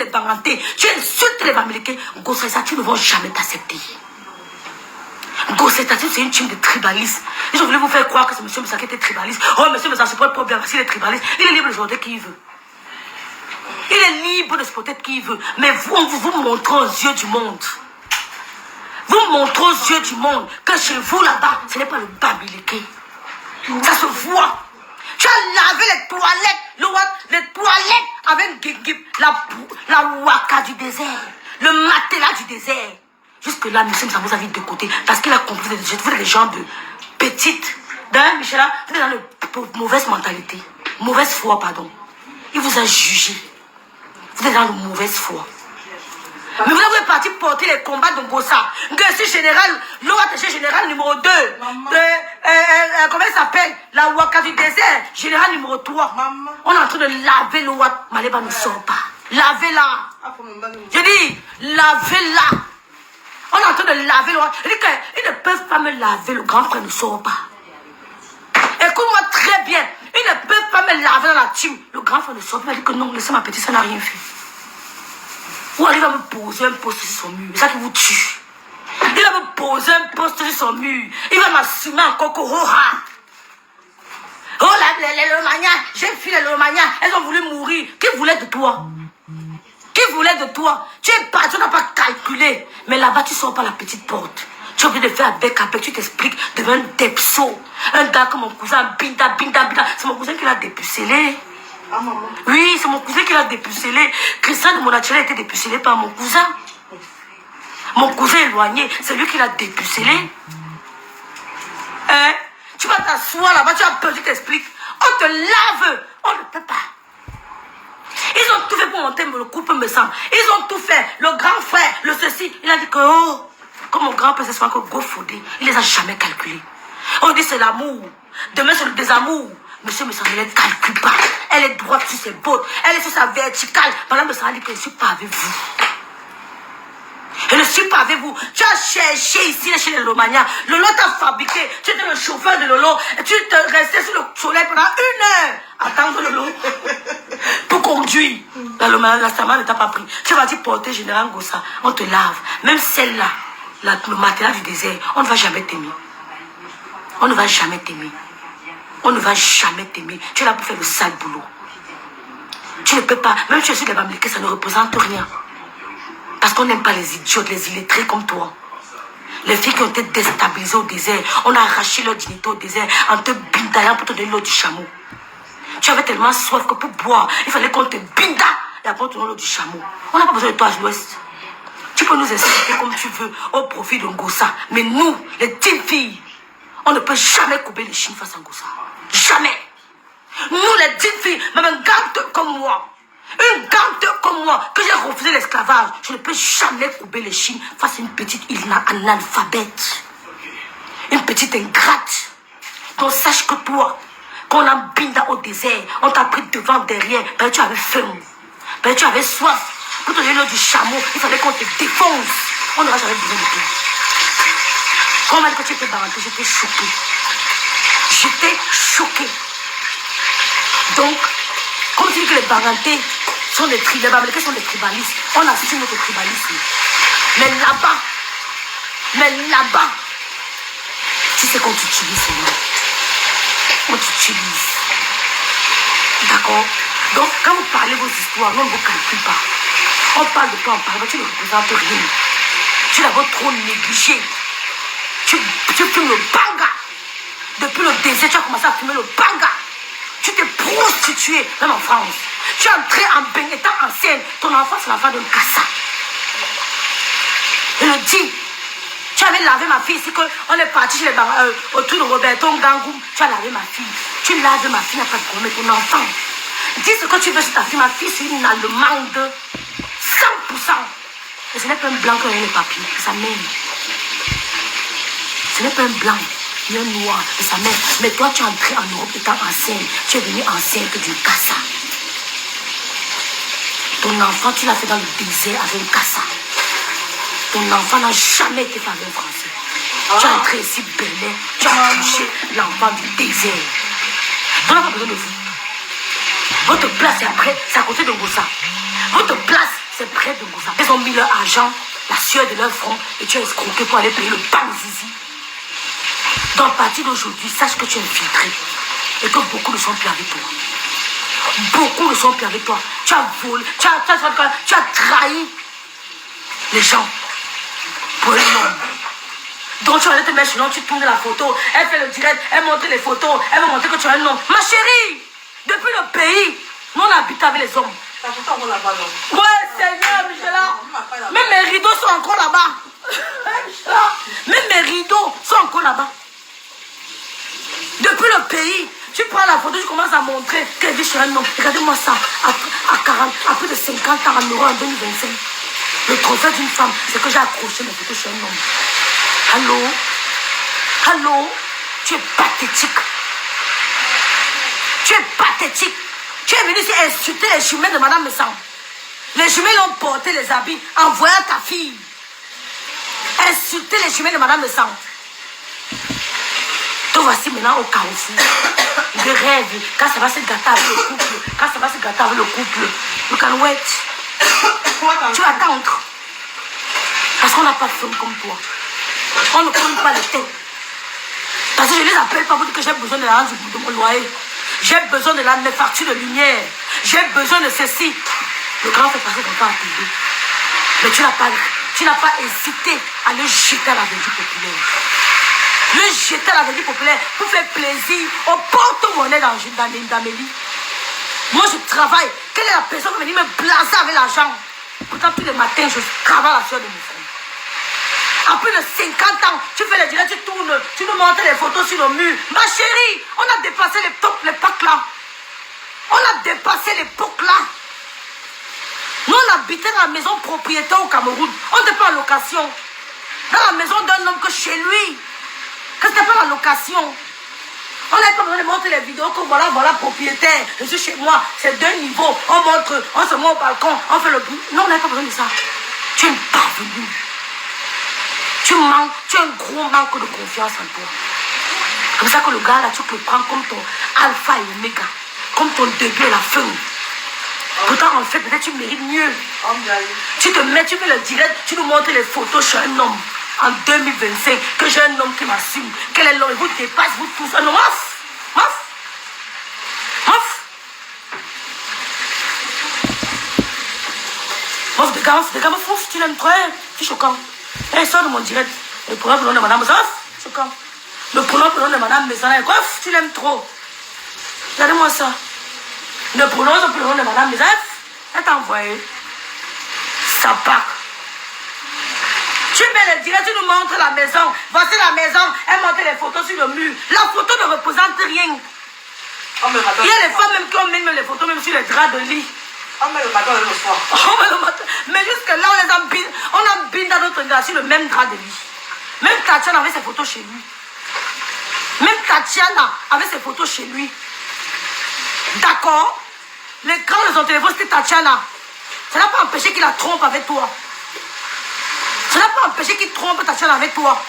Banganté, tu insultes les Bamileke, Gossessa, tu ne vont jamais t'accepter. Gossessa, c'est une team de tribalistes. Je voulais vous faire croire que c'est M. Moussa qui était tribaliste. Oh, M. Moussa, c'est pas le problème, s'il est tribaliste, il est libre de supporter qui il veut. Il est libre de supporter qui il veut. Mais vous, on vous montre aux yeux du monde. Vous montrez aux yeux du monde que chez vous là-bas, ce n'est pas le Bamileke. Ça se voit. Tu as lavé les toilettes avec la waka du désert, le matelas du désert. Jusque-là, M. Moussa vous a mis de côté parce qu'il a compris que vous êtes des gens de petites. D'un Michela, vous êtes dans de mauvaise mentalité, mauvaise foi, pardon. Il vous a jugé. Vous êtes dans de mauvaise foi. Mais vous êtes parti porter les combats de Gossa. Gussi général, l'OATG général numéro 2. Comment il s'appelle? La Waka du désert, général numéro 3. Maman. On est en train de laver l'OAT. Maléba ne sort pas. Lavez-la. Je dis, lavez-la. On est en train de laver l'OAT. Je dis qu'ils ne peuvent pas me laver, le grand frère ne sort pas. Écoute-moi très bien. Ils ne peuvent pas me laver dans la team. Le grand frère ne sort pas. Il dit que non, laissez ma petite, ça n'a rien fait. Ou alors il va me poser un poste sur son mur. C'est ça qui vous tue. Il va me poser un poste sur son mur. Il va m'assumer en Kokoroha. Oh là, les Lomagnas, j'ai fui les Lomagnas. Elles ont voulu mourir. Qui voulait de toi? Qui voulait de toi? Tu es parti, tu n'as pas calculé. Mais là-bas, tu ne sors pas la petite porte. Tu es obligé de faire avec, tu t'expliques devant un depso. Un gars comme mon cousin, Binda. C'est mon cousin qui l'a dépucelé. Ah, oui, c'est mon cousin qui l'a dépucelé. Christian de Monachela a été dépucelé par mon cousin. Mon cousin éloigné, c'est lui qui l'a dépucelé. Hein? Tu vas t'asseoir là-bas, tu as peur, tu t'expliques. On te lave, on ne peut pas. Ils ont tout fait pour monter le couple me semble. Ils ont tout fait. Le grand frère, le ceci, il a dit que, oh, comme mon grand-père, c'est souvent que Gofoudé, il les a jamais calculés. On dit c'est l'amour. Demain, c'est le désamour. Monsieur me semble, elle ne calcule pas. Elle est droite sur ses bottes. Elle est sur sa verticale. Madame me semble dit que je ne suis pas avec vous. Je ne suis pas avec vous. Tu as cherché ici, chez les Lomagnas. Lolo t'a fabriqué. Tu étais le chauffeur de Lolo. Et tu te restais sur le soleil pendant 1 heure. Attendre Lolo. Pour conduire. La Sama ne t'a pas pris. Tu vas dire porter Général Gossa. On te lave. Même celle-là, le matelas du désert, on ne va jamais t'aimer. On ne va jamais t'aimer. On ne va jamais t'aimer. Tu es là pour faire le sale boulot. Tu ne peux pas. Même si tu es sur les Bamileke, ça ne représente rien. Parce qu'on n'aime pas les idiotes, les illettrés comme toi. Les filles qui ont été déstabilisées au désert. On a arraché leur dignité au désert en te bindaillant pour te donner l'eau du chameau. Tu avais tellement soif que pour boire, il fallait qu'on te binda et après on te donne l'eau du chameau. On n'a pas besoin de toi à l'ouest. Tu peux nous insulter comme tu veux au profit de Ngossa. Mais nous, les 10 filles, on ne peut jamais couper les chines face à Ngossa. Jamais. Nous, les 10 filles, même un gante comme moi, une gante comme moi, que j'ai refusé l'esclavage, je ne peux jamais couper les chines face à une petite analphabète. Une petite ingrate. Donc sache que toi, qu'on a binda au désert, on t'a pris devant, derrière, ben tu avais faim, ben tu avais soif. Pour te donner l'eau du chameau, il fallait qu'on te défonce. On n'aura jamais besoin de toi. Quand on m'a dit que tu étais baranté, j'étais choquée. J'étais choquée. Donc, comme tu dis que les barantés sont des tribalistes, les sont des tribalistes, on assume notre tribalisme. Mais là-bas, tu sais qu'on t'utilise, on t'utilise. D'accord? Donc, quand vous parlez vos histoires, on ne vous calcule pas. On parle de toi, on parle, mais tu ne représentes rien. Tu es d'abord trop négligé. Tu fumes le banga. Depuis le désert, tu as commencé à fumer le banga. Tu t'es prostituée, même en France. Tu es entré en bain, étant ancienne. Ton enfant, c'est l'enfant d'un cassa. Je le dis. Tu avais lavé ma fille ici, on est parti chez les autour de Roberto Ngangou. Tu as lavé ma fille. Tu laves ma fille, il n'y a pas de problème, ton enfant. Dis ce que tu veux sur ta fille. Ma fille, c'est une Allemande. 100%. Et ce n'est pas un blanc qui a les papiers, c'est sa mère. Ce n'est pas un blanc, ni un noir, c'est sa mère. Mais toi, tu es entré en Europe étant enceinte. Tu es venu enceinte d'une cassa. Ton enfant, tu l'as fait dans le désert avec une cassa. Ton enfant n'a jamais été fait avec un Français. Tu es entré ici, Belay. Tu as touché l'enfant du désert. On n'a pas besoin de vous. Votre place est après, c'est à côté de Ngossa. Votre place, c'est près de Moussa. Ils ont mis leur argent, la sueur de leur front, et tu as escroqué pour aller payer le bang zizi. Donc, à partir d'aujourd'hui, sache que tu es infiltré et que beaucoup ne sont plus avec toi. Beaucoup ne sont plus avec toi. Tu as volé, tu as trahi les gens pour un homme. Donc tu vas aller te mettre sur l'homme, tu tournes la photo, elle fait le direct, elle montre les photos, elle va montrer que tu es un homme. Ma chérie, depuis le pays, nous on habite avec les hommes. Ouais, Seigneur, Michela. Même mes rideaux sont encore là-bas. Même mes rideaux sont encore là-bas. Depuis le pays, tu prends la photo, tu commences à montrer qu'elle dit je suis un homme. Regardez-moi ça, à plus de 50 ans en Europe en 2025. Le trophée d'une femme, c'est que j'ai accroché mes photos, je suis un homme. Allô? Allô? Tu es pathétique. Tu es pathétique. Tu es venu ici insulter les jumelles de Madame Messam. Les jumelles ont porté les habits en voyant ta fille. Insulter les jumelles de Madame Messam. Te voici maintenant au carrefour. De rêve. Quand ça va se gâter avec le couple. Quand ça va se gâter avec le couple. You can wait. Tu vas attendre. Parce qu'on n'a pas de femme comme toi. On ne compte pas les têtes. Parce que je ne les appelle pas pour dire que j'ai besoin de l'argent de mon loyer. J'ai besoin de mes factures de lumière. J'ai besoin de ceci. Le grand fait passer ton temps à payer. Mais tu n'as pas hésité à le jeter à la verdure populaire. Le jeter à la verdure populaire pour faire plaisir au porte-monnaie dans mes lits. Moi je travaille. Quelle est la personne qui va venir me blaser avec l'argent? Pourtant tous les matins je travaille à la sueur de mes frères. À plus de 50 ans, tu fais les directs, tu tournes, tu nous montres les photos sur le mur. Ma chérie, on a dépassé l'époque là. On a dépassé l'époque là. Nous, on habitait dans la maison propriétaire au Cameroun. On n'était pas en location. Dans la maison d'un homme que chez lui. Que c'était pas la location. On n'avait pas besoin de montrer les vidéos que voilà, propriétaire. Je suis chez moi, c'est 2 niveaux. On montre, on se met au balcon, on fait le bruit. Non, on n'avait pas besoin de ça. Tu es parvenu. Tu as un gros manque de confiance en toi. Comme ça que le gars là, tu le prends comme ton alpha et oméga. Comme ton début et la fin. Pourtant, en fait, peut-être tu mérites mieux. Tu te mets, tu fais le direct, tu nous montres les photos chez un homme. En 2025, que j'ai un homme qui m'assume. Quel est l'homme? Il vous dépasse, vous tous. Ah non, maf. Des gars, fouf, tu l'aimes trop, c'est choquant. Et sort de mon direct. Le pronom de Madame Messam, choquant. Le pronom de Madame Messam, tu l'aimes trop. Regardez-moi ça. Le pronom de Madame Messam, elle t'a envoyé. Ça part. Tu mets le direct, tu nous montres la maison. Voici la maison, elle montre les photos sur le mur. La photo ne représente rien. Il y a les femmes même qui ont mis les photos même sur les draps de lit. On met le matin et le soir. On met le matin. Mais jusque là, on a bin dans notre drap sur le même drap de lit. Même Tatiana avait ses photos chez lui. Même Tatiana avait ses photos chez lui. D'accord? L'écran de son téléphone, c'était Tatiana. Ça n'a pas empêché qu'il la trompe avec toi. Ça n'a pas empêché qu'il trompe Tatiana avec toi.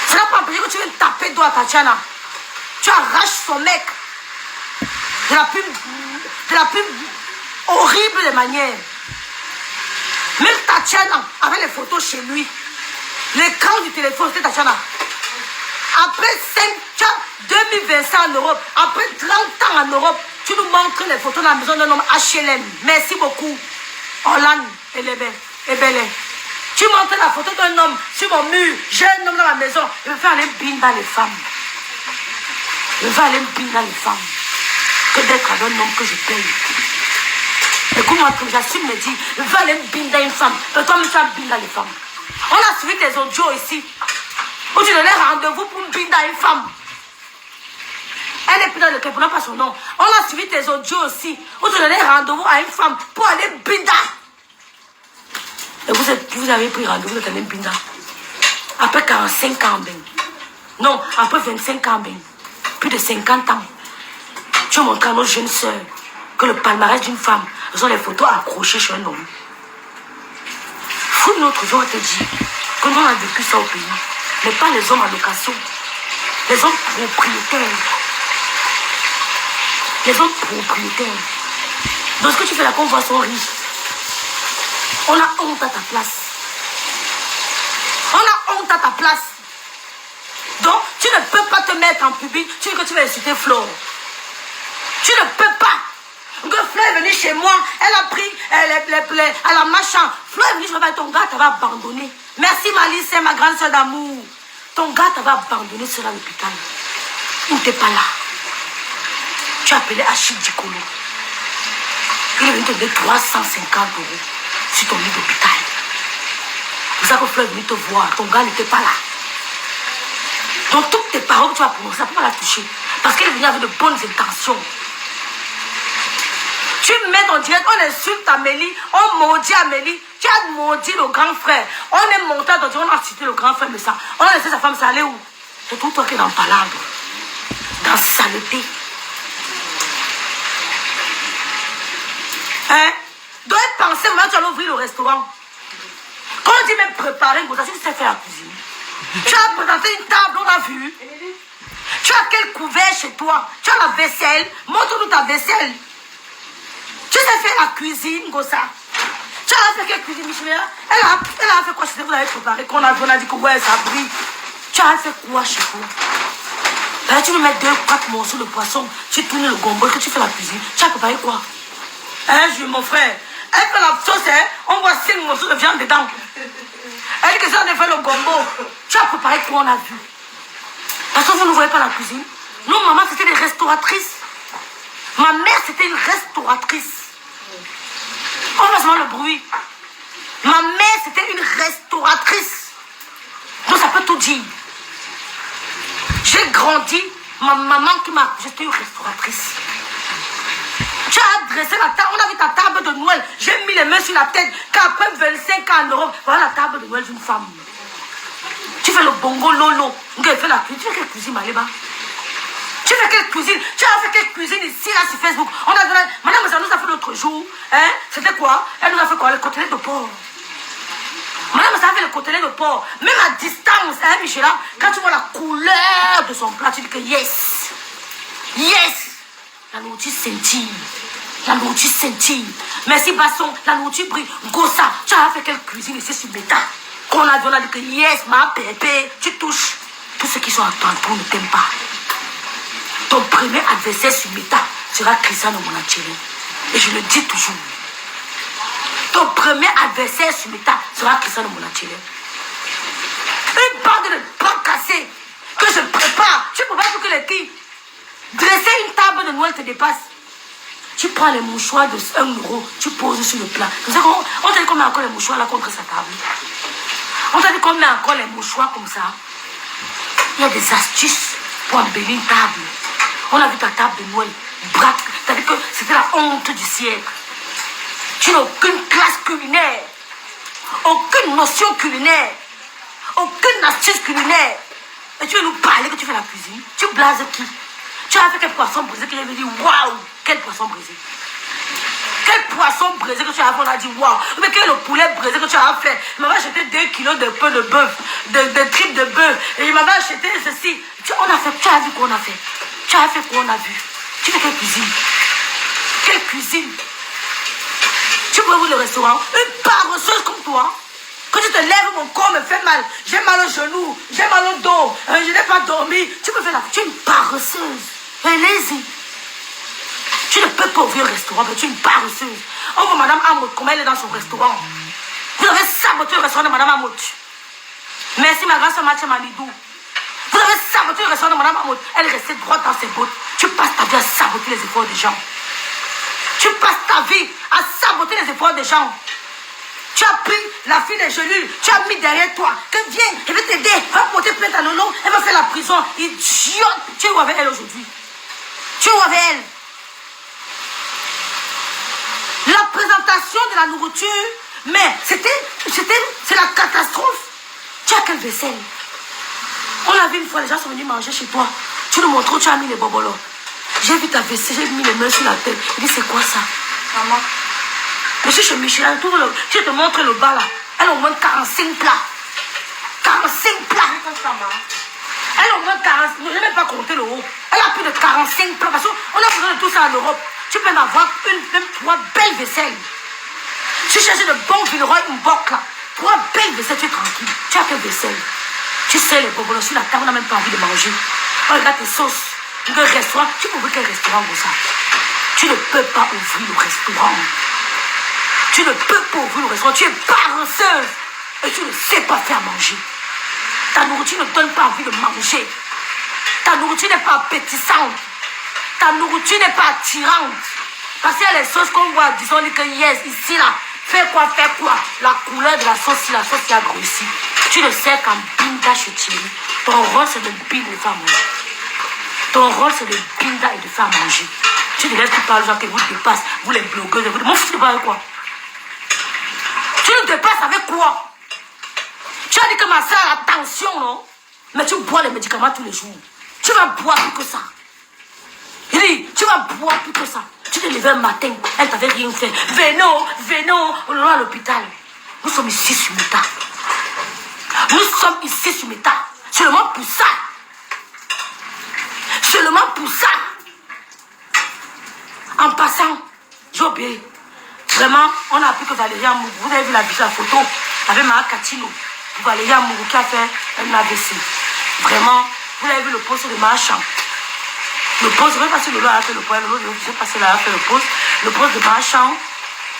Ça n'a pas empêché que tu viennes taper toi, Tatiana. Tu arraches son mec. De la plus horrible des manières. Même Tatiana avait les photos chez lui. L'écran du téléphone, c'était Tatiana. Après 2025 en Europe, après 30 ans en Europe, tu nous montres les photos de la maison d'un homme HLM. Merci beaucoup. Hollande et Bel. Tu montres la photo d'un homme sur mon mur. J'ai un homme dans la maison. Je vais aller bin dans les femmes. Je vais aller bin dans les femmes. Que d'être avec un homme que je paye. Écoute-moi, comme j'assume me dit, je vais aller bin dans une femme. Et toi, tu vas bin dans les femmes. On a suivi tes audios ici. Où tu donnais rendez-vous pour bin dans une femme. Elle n'est plus dans le cœur, pas son nom. On a suivi tes audios aussi. Où tu donnais rendez-vous à une femme pour aller binda. Et vous avez pris rendez-vous de aller binda. Après 45 ans, ben. Non, après 25 ans, ben. Plus de 50 ans. Tu montres à nos jeunes soeurs que le palmarès d'une femme, ce sont les photos accrochées chez un homme. Fou notre jour te dit que nous on a vécu ça au pays. Mais pas les hommes en location. Les hommes propriétaires. Les hommes propriétaires. Donc ce que tu fais là, qu'on voit sont riches. On a honte à ta place. On a honte à ta place. Donc, tu ne peux pas te mettre en public. Tu dis que tu vas insulter Flo. Tu ne peux pas. Que Flo est venue chez moi. Elle a pris elle a machin. Flo est venue, je vais dire, ton gars t'avait abandonné. Merci Malice, c'est ma grande soeur d'amour. Ton gars t'avait abandonné sur l'hôpital. Il n'était pas là. Tu as appelé Achille Dikolo. Il est venu te donner 350 € sur ton lit d'hôpital. C'est ça que Flo est venu te voir. Ton gars n'était pas là. Donc toutes tes paroles que tu vas prononcer, ça ne peut pas la toucher. Parce qu'il est venu avec de bonnes intentions. Tu mets en direct, on insulte Amélie, on maudit Amélie. Tu as maudit le grand frère. On est monté dans direct, on a cité le grand frère, mais ça. On a laissé sa femme s'aller où? C'est tout toi qui es dans palabre. Dans saleté. Hein? Dois penser, maintenant tu allais ouvrir le restaurant. Quand on dit même préparer, tu sais faire la cuisine. Tu as présenté une table, on a vu. Tu as quel couvert chez toi? Tu as la vaisselle. Montre-nous ta vaisselle. Tu sais faire la cuisine, Gossa. Tu as fait quelle cuisine, Michel? Elle a fait quoi chez vous? Vous avez préparé, qu'on a dit que ouais, ça brille. Tu as fait quoi chez toi? Là, tu veux mettre 2-4 morceaux de poisson. Tu tournes le gombo, que tu fais la cuisine. Tu as préparé quoi? Hein, mon frère? Elle fait la sauce, hein? On voit 5 morceaux de viande dedans. Elle dit que ça, on a fait le gombo. Tu as préparé quoi, on a vu? Parce que vous ne voyez pas la cuisine. Non, maman, c'était des restauratrices. Ma mère, c'était une restauratrice. On voit seulement le bruit. Ma mère, c'était une restauratrice. Donc, ça peut tout dire. J'ai grandi, ma maman qui m'a... J'étais une restauratrice. Tu as dressé la table, on a vu ta table de Noël. J'ai mis les mains sur la tête. Qu'après 25 ans en Europe, voilà la table de Noël d'une femme. Tu fais le bongo lolo. Tu fais la cuisine. Tu fais quelle cuisine, Maléba? Tu fais quelle cuisine? Tu as fait quelle cuisine ici, là, sur Facebook? On a donné... Madame, ça nous a fait l'autre jour. Hein? C'était quoi? Elle nous a fait quoi? Les côtelets de porc. Madame, ça a fait les côtelets de porc. Même à distance, hein, Michela, quand tu vois la couleur de son plat, tu dis que yes. Yes. La nourriture scintille. La nourriture scintille. Merci, Basson. La nourriture brille. Gossa, tu as fait quelle cuisine ici sur Beta? Qu'on a dit, on a dit que yes, ma pépé. Tu touches. Tous ceux qui sont à ton tour ne t'aiment pas. Ton premier adversaire sur Meta sera Cristiano Monachello. Et je le dis toujours. Ton premier adversaire sur Meta sera Cristiano Monachello. Une bande de bras cassés que je prépare. Tu prépares pour que les filles dresser une table de Noël te dépasse. Tu prends les mouchoirs de 1 €, tu poses sur le plat. On t'a dit qu'on met encore les mouchoirs là contre sa table. On t'a dit qu'on met encore les mouchoirs comme ça. Il y a des astuces pour embellir une table. On a vu ta table de Noël. T'as dit que c'était la honte du siècle. Tu n'as aucune classe culinaire. Aucune notion culinaire. Aucune astuce culinaire. Et tu veux nous parler que tu fais la cuisine? Tu blases qui? Tu as fait quel poisson brisé que j'ai dit waouh! Quel poisson brisé? Quel poisson brisé que tu as fait? On a dit waouh! Mais quel est le poulet brisé que tu as fait? Il m'avait acheté 2 kilos de peu de bœuf, de tripes de bœuf. Et il m'avait acheté ceci. Tu as vu quoi on a fait? Tu as fait quoi on a vu? Tu fais quelle cuisine? Quelle cuisine? Tu peux ouvrir le restaurant? Une paresseuse comme toi. Quand tu te lèves, mon corps me fait mal. J'ai mal au genou, j'ai mal au dos, je n'ai pas dormi. Tu peux faire la... Tu es une paresseuse. Allez-y. Tu ne peux pas ouvrir un restaurant, mais tu es une paresseuse. On voit Madame Amout, comment elle est dans son restaurant. Vous avez saboté le restaurant de Madame Amout. Merci ma grande soeur Mathieu Malidou. Vous avez saboté le restaurant de Madame Amout. Elle est restée droite dans ses bottes. Tu passes ta vie à saboter les efforts des gens. Tu passes ta vie à saboter les efforts des gens. Tu as pris la fille des gelules, tu as mis derrière toi. Que viens, elle va t'aider, va porter plainte à Lolo, elle va faire la prison. Idiote, tu es où avec elle aujourd'hui? Tu es où avec elle? La présentation de la nourriture, mais c'est la catastrophe. Tu as quelle vaisselle? On a vu une fois, les gens sont venus manger chez toi. Tu nous montres où tu as mis les bobolos. J'ai vu ta vaisselle, j'ai mis les mains sur la tête. Il dit, c'est quoi ça? Maman. Monsieur chez Michel, je te montre le bas là. Elle a au moins 45 plats. 45 plats. Elle a au moins 40. Je n'ai même pas compté le haut. Elle a plus de 45 plats. Parce qu'on a besoin de tout ça en Europe. Tu peux m'avoir même 3 belles vaisselles. Tu cherches de bons Villeroy Mbok là. 3 belles vaisselles, tu es tranquille. Tu as fait vaisselle. Tu sais les bobolos sur la table, on n'a même pas envie de manger. On regarde tes sauces. Le restaurant, tu peux ouvrir quel restaurant comme ça? Tu ne peux pas ouvrir le restaurant. Tu ne peux pas ouvrir le restaurant. Tu es paresseuse. Et tu ne sais pas faire manger. Ta nourriture ne donne pas envie de manger. Ta nourriture n'est pas appétissante. Ta nourriture n'est pas attirante. Parce qu'il y a les sauces qu'on voit, disons que yes, ici là. Fais quoi? La couleur de la sauce, si la sauce qui a grossi. Tu le sais qu'en binda chez Thierry, ton rôle c'est de binda et de faire manger. Ton rôle c'est de binda et de faire manger. Tu te laisses, tu parles, genre que vous dépassez, vous les blogueurs, vous mon fils, tu parles avec quoi? Tu nous dépasses avec quoi? Tu as dit que ma soeur a la tension, non? Mais tu bois les médicaments tous les jours. Tu vas boire plus que ça. Il dit, tu vas boire plus que ça. Tu t'es levé un matin, elle t'avait rien fait. Venez, on est à l'hôpital. Nous sommes ici sur Meta. Nous sommes ici sur Meta. Seulement pour ça. Seulement pour ça. En passant, j'ai oublié. Vraiment, on a appris que Valérie Amourou, vous avez vu la photo avec Maa Katino. Valérie Amourou qui a fait un AVC. Vraiment, vous avez vu le poste de Marchand. Le poste, je ne vais pas passer le lot à fait le point, je vais passer là à faire le poste. Le poste de Marchand,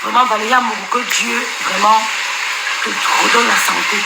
vraiment Valérie Amourou, que Dieu, vraiment, te redonne la santé.